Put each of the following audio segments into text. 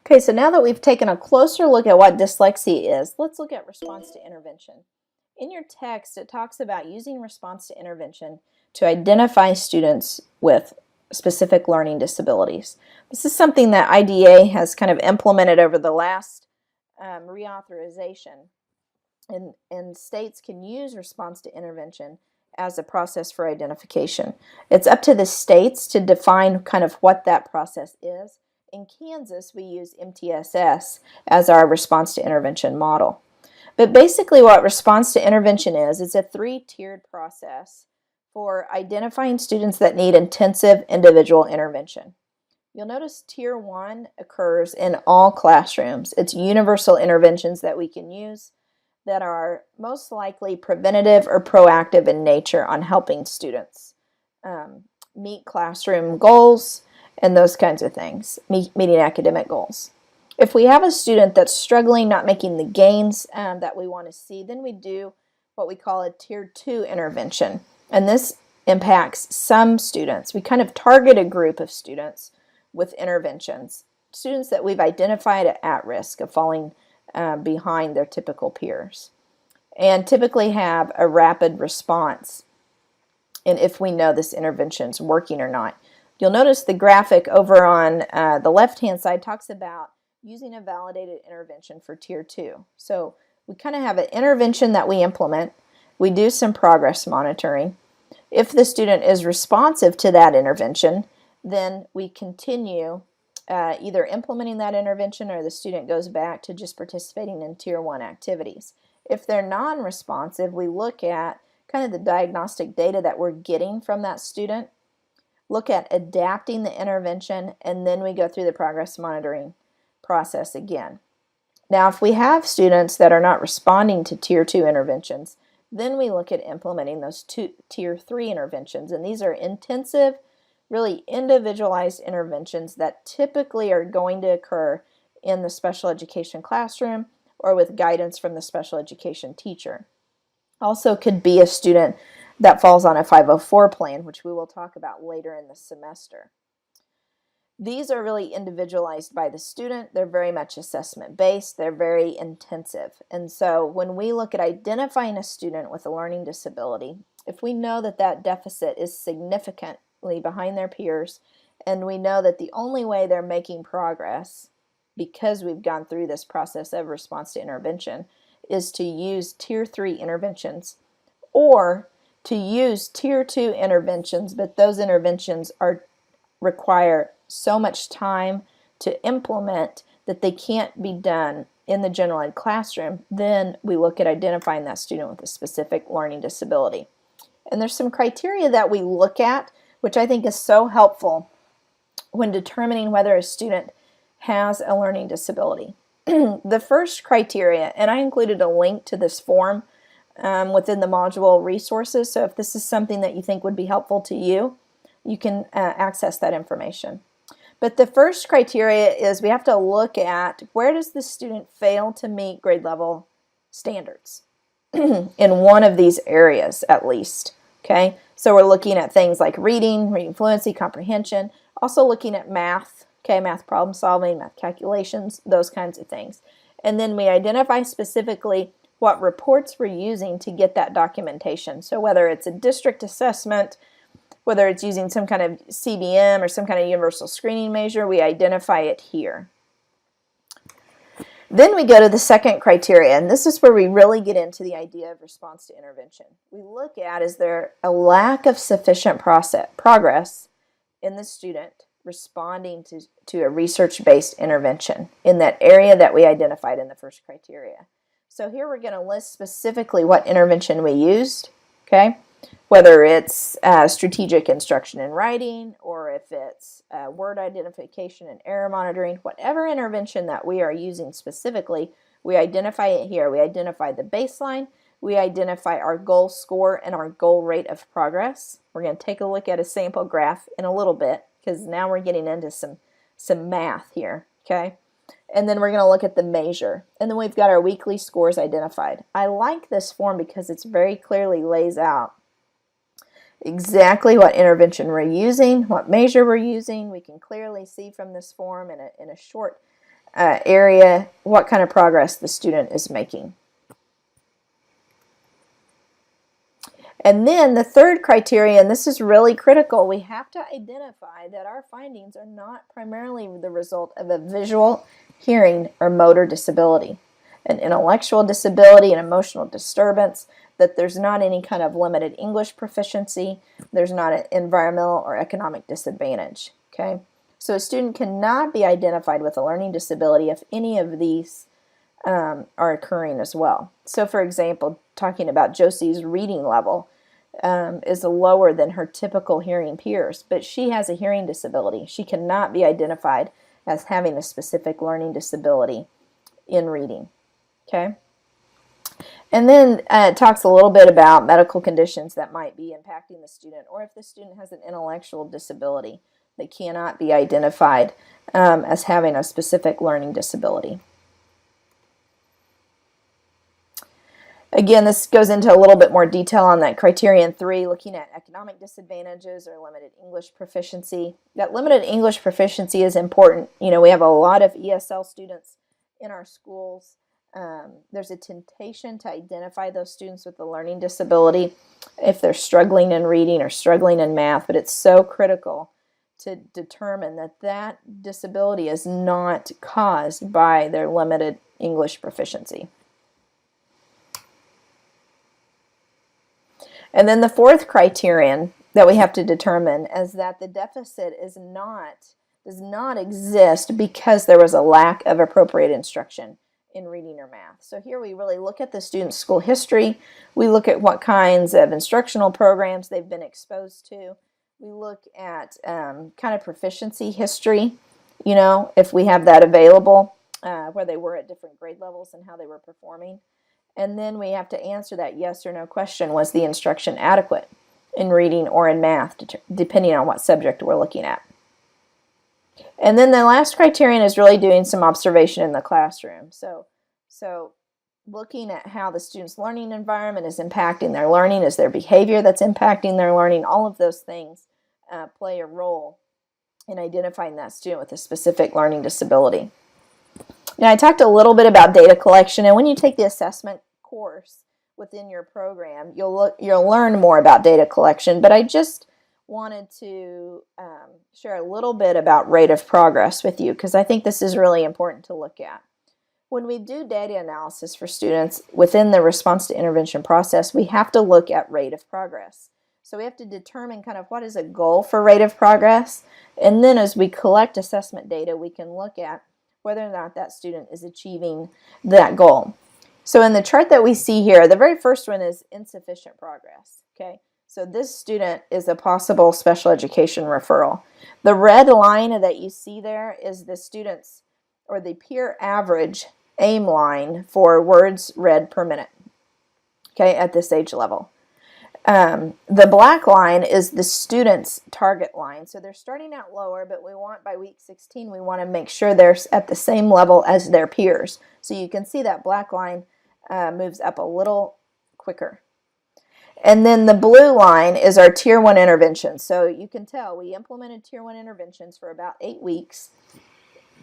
Okay, so now that we've taken a closer look at what dyslexia is, let's look at response to intervention. In your text, it talks about using response to intervention to identify students with specific learning disabilities. This is something that IDA has kind of implemented over the last reauthorization, and states can use response to intervention as a process for identification. It's up to the states to define kind of what that process is. In Kansas, we use MTSS as our response to intervention model. But basically what response to intervention is a three-tiered process for identifying students that need intensive individual intervention. You'll notice Tier 1 occurs in all classrooms. It's universal interventions that we can use that are most likely preventative or proactive in nature on helping students meet classroom goals and those kinds of things, meeting academic goals. If we have a student that's struggling, not making the gains that we want to see, then we do what we call a Tier 2 intervention. And this impacts some students. We kind of target a group of students with interventions, students that we've identified at risk of falling behind their typical peers, and typically have a rapid response. And if we know this intervention is working or not. You'll notice the graphic over on the left-hand side talks about using a validated intervention for Tier 2. So we kind of have an intervention that we implement. We do some progress monitoring. If the student is responsive to that intervention, then we continue either implementing that intervention or the student goes back to just participating in Tier 1 activities. If they're non-responsive, we look at kind of the diagnostic data that we're getting from that student, look at adapting the intervention, and then we go through the progress monitoring process again. Now, if we have students that are not responding to Tier 2 interventions, then we look at implementing those Tier 3 interventions, and these are intensive, really individualized interventions that typically are going to occur in the special education classroom or with guidance from the special education teacher. Also could be a student that falls on a 504 plan, which we will talk about later in the semester. These are really individualized by the student. They're very much assessment based. They're very intensive. And so when we look at identifying a student with a learning disability, if we know that that deficit is significant behind their peers, and we know that the only way they're making progress, because we've gone through this process of response to intervention, is to use Tier 3 interventions or to use Tier 2 interventions, but those interventions require so much time to implement that they can't be done in the general ed classroom, then we look at identifying that student with a specific learning disability. And there's some criteria that we look at, which I think is so helpful when determining whether a student has a learning disability. The first criteria, and I included a link to this form within the module resources, so if this is something that you think would be helpful to you, you can access that information. But the first criteria is we have to look at where does the student fail to meet grade level standards in one of these areas at least. Okay, so we're looking at things like reading fluency, comprehension, also looking at math, okay, math problem solving, math calculations, those kinds of things. And then we identify specifically what reports we're using to get that documentation. So whether it's a district assessment, whether it's using some kind of CBM or some kind of universal screening measure, we identify it here. Then we go to the second criteria, and this is where we really get into the idea of response to intervention. We look at, is there a lack of sufficient progress in the student responding to a research-based intervention in that area that we identified in the first criteria. So here we're going to list specifically what intervention we used, okay? Whether it's strategic instruction in writing, or if it's word identification and error monitoring, whatever intervention that we are using specifically, we identify it here. We identify the baseline, we identify our goal score and our goal rate of progress. We're going to take a look at a sample graph in a little bit, because now we're getting into some math here, okay? And then we're going to look at the measure. And then we've got our weekly scores identified. I like this form because it's very clearly lays out exactly what intervention we're using, what measure we're using. We can clearly see from this form in a short area, what kind of progress the student is making. And then the third criterion, this is really critical, we have to identify that our findings are not primarily the result of a visual, hearing, or motor disability, an intellectual disability, an emotional disturbance, that there's not any kind of limited English proficiency, there's not an environmental or economic disadvantage. Okay? So a student cannot be identified with a learning disability if any of these are occurring as well. So for example, talking about Josie's reading level is lower than her typical hearing peers, but she has a hearing disability. She cannot be identified as having a specific learning disability in reading. Okay? And then it talks a little bit about medical conditions that might be impacting the student, or if the student has an intellectual disability, they cannot be identified as having a specific learning disability. Again, this goes into a little bit more detail on that criterion 3, looking at economic disadvantages or limited English proficiency. That limited English proficiency is important. You know, we have a lot of ESL students in our schools. There's a temptation to identify those students with a learning disability if they're struggling in reading or struggling in math, but it's so critical to determine that that disability is not caused by their limited English proficiency. And then the fourth criterion that we have to determine is that the deficit does not exist because there was a lack of appropriate instruction in reading or math. So here we really look at the student's school history. We look at what kinds of instructional programs they've been exposed to. We look at kind of proficiency history, you know, if we have that available, where they were at different grade levels and how they were performing. And then we have to answer that yes or no question. Was the instruction adequate in reading or in math, depending on what subject we're looking at? And then the last criterion is really doing some observation in the classroom. So looking at how the student's learning environment is impacting their learning, is their behavior that's impacting their learning, all of those things play a role in identifying that student with a specific learning disability. Now, I talked a little bit about data collection, and when you take the assessment course within your program, you'll learn more about data collection, but I just wanted to share a little bit about rate of progress with you because I think this is really important to look at. When we do data analysis for students within the response to intervention process, we have to look at rate of progress. So we have to determine kind of what is a goal for rate of progress, and then as we collect assessment data, we can look at whether or not that student is achieving that goal. So in the chart that we see here, the very first one is insufficient progress. Okay, so this student is a possible special education referral. The red line that you see there is the student's or the peer average aim line for words read per minute, okay, at this age level. The black line is the student's target line. So they're starting out lower, but we want by week 16, we want to make sure they're at the same level as their peers. So you can see that black line moves up a little quicker. And then the blue line is our Tier 1 intervention. So you can tell we implemented Tier 1 interventions for about 8 weeks.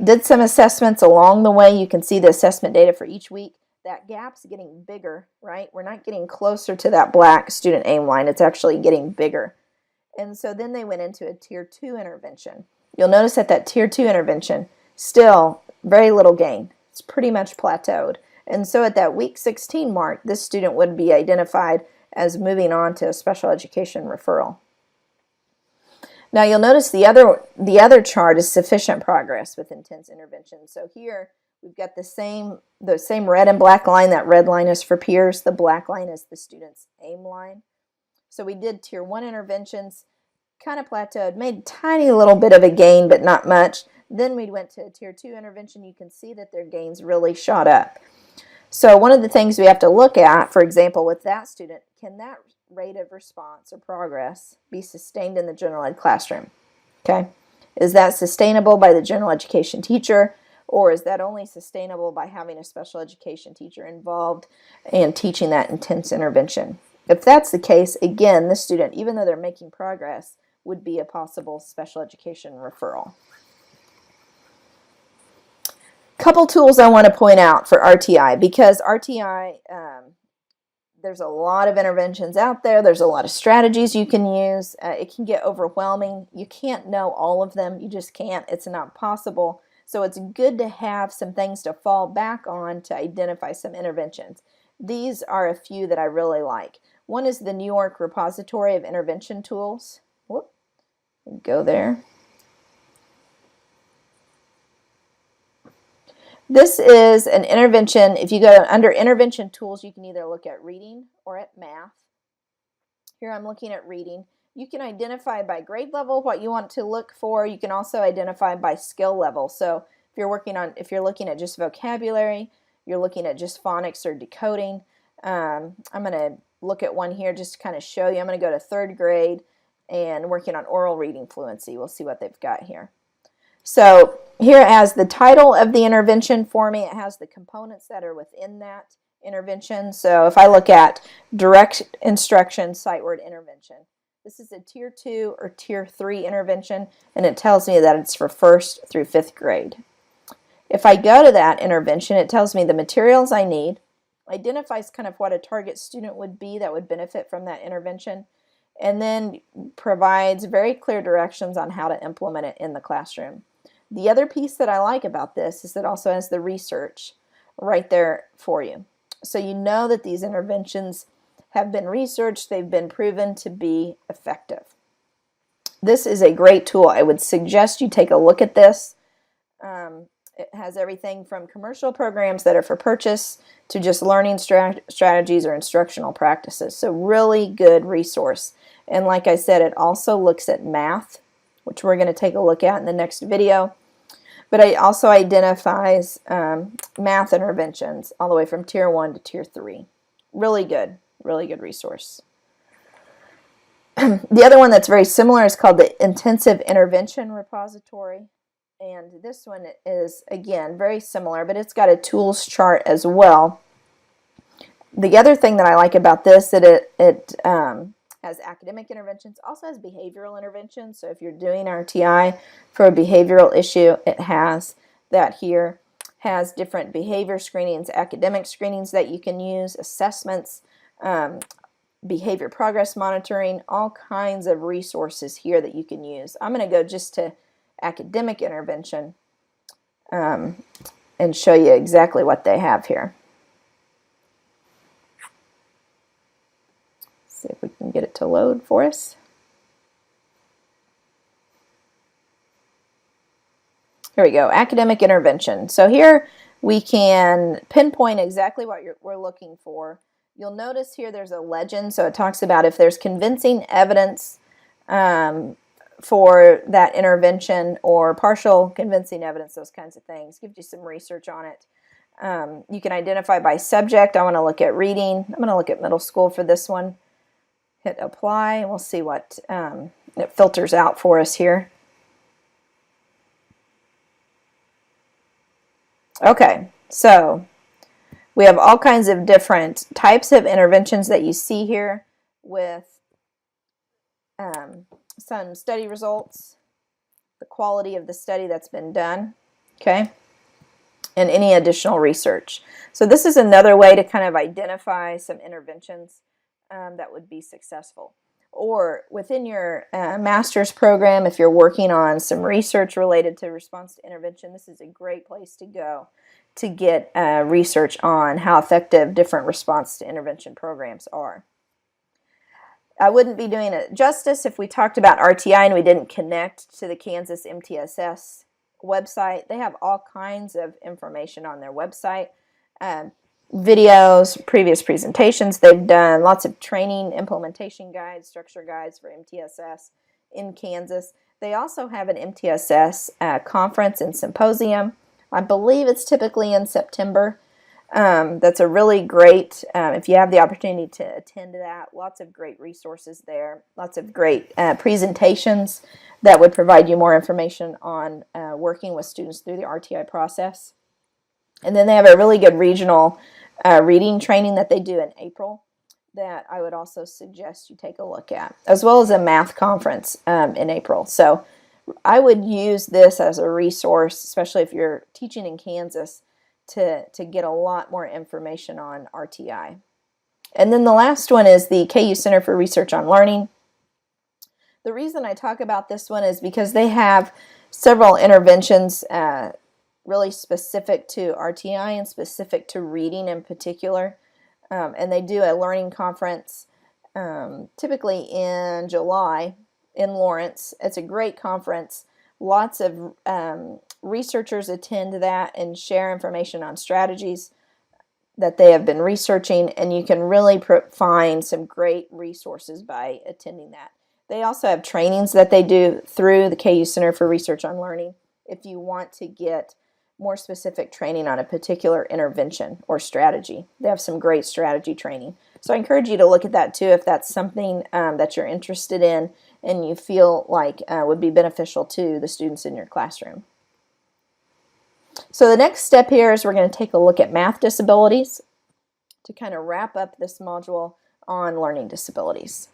Did some assessments along the way. You can see the assessment data for each week. That gap's getting bigger, right? We're not getting closer to that black student aim line. It's actually getting bigger. And so then they went into a Tier 2 intervention. You'll notice that Tier 2 intervention, still very little gain. It's pretty much plateaued. And so at that week 16 mark, this student would be identified as moving on to a special education referral. Now you'll notice the other chart is sufficient progress with intense intervention. So here we've got the same red and black line. That red line is for peers. The black line is the student's aim line. So we did Tier 1 interventions, kind of plateaued, made a tiny little bit of a gain, but not much. Then we went to a Tier 2 intervention. You can see that their gains really shot up. So one of the things we have to look at, for example, with that student, can that rate of response or progress be sustained in the general ed classroom? Okay, is that sustainable by the general education teacher, or is that only sustainable by having a special education teacher involved in teaching that intense intervention? If that's the case, again, this student, even though they're making progress, would be a possible special education referral. couple tools I want to point out for RTI, because RTI, there's a lot of interventions out there. There's a lot of strategies you can use. It can get overwhelming. You can't know all of them. You just can't. It's not possible. So it's good to have some things to fall back on to identify some interventions. These are a few that I really like. One is the New York Repository of Intervention Tools. Whoop, go there. This is an intervention. If you go under intervention tools, you can either look at reading or at math. Here I'm looking at reading. You can identify by grade level what you want to look for. You can also identify by skill level. So if you're looking at just vocabulary, you're looking at just phonics or decoding. I'm going to look at one here just to kind of show you. I'm going to go to 3rd grade and working on oral reading fluency. We'll see what they've got here. So here it has the title of the intervention for me. It has the components that are within that intervention. So if I look at direct instruction sight word intervention, this is a tier 2 or tier 3 intervention, and it tells me that it's for 1st through 5th grade. If I go to that intervention, it tells me the materials I need, identifies kind of what a target student would be that would benefit from that intervention, and then provides very clear directions on how to implement it in the classroom. The other piece that I like about this is it also has the research right there for you. So you know that these interventions have been researched, they've been proven to be effective. This is a great tool. I would suggest you take a look at this. It has everything from commercial programs that are for purchase to just learning strategies or instructional practices. So really good resource. And like I said, it also looks at math, which we're going to take a look at in the next video. But it also identifies math interventions all the way from tier 1 to tier 3. Really good resource. The other one that's very similar is called the Intensive Intervention Repository. And this one is, again, very similar, but it's got a tools chart as well. The other thing that I like about this is that it has academic interventions, also has behavioral interventions. So if you're doing RTI for a behavioral issue, it has that here. Has different behavior screenings, academic screenings that you can use, assessments, behavior progress monitoring, all kinds of resources here that you can use. I'm going to go just to academic intervention and show you exactly what they have here. See if we can get it to load for us. Here we go, academic intervention. So here we can pinpoint exactly what we're looking for. You'll notice here there's a legend, so it talks about if there's convincing evidence for that intervention or partial convincing evidence, those kinds of things. Gives you some research on it. You can identify by subject. I want to look at reading. I'm going to look at middle school for this one. Hit apply, and we'll see what it filters out for us here. Okay, so we have all kinds of different types of interventions that you see here with some study results, the quality of the study that's been done, okay, and any additional research. So this is another way to kind of identify some interventions that would be successful. Or within your master's program, if you're working on some research related to response to intervention, this is a great place to go to get research on how effective different response to intervention programs are. I wouldn't be doing it justice if we talked about RTI and we didn't connect to the Kansas MTSS website. They have all kinds of information on their website. Videos, previous presentations they've done, lots of training, implementation guides, structure guides for MTSS in Kansas. They also have an MTSS conference and symposium. I believe it's typically in September. That's a really great, if you have the opportunity to attend that, lots of great resources there, lots of great presentations that would provide you more information on working with students through the RTI process. And then they have a really good regional reading training that they do in April that I would also suggest you take a look at, as well as a math conference in April. So I would use this as a resource, especially if you're teaching in Kansas, to get a lot more information on RTI. And then the last one is the KU Center for Research on Learning. The reason I talk about this one is because they have several interventions really specific to RTI and specific to reading in particular. And they do a learning conference typically in July in Lawrence. It's a great conference. Lots of researchers attend that and share information on strategies that they have been researching, and you can really find some great resources by attending that. They also have trainings that they do through the KU Center for Research on Learning if you want to get more specific training on a particular intervention or strategy. They have some great strategy training. So I encourage you to look at that too if that's something that you're interested in and you feel like would be beneficial to the students in your classroom. So the next step here is we're going to take a look at math disabilities to kind of wrap up this module on learning disabilities.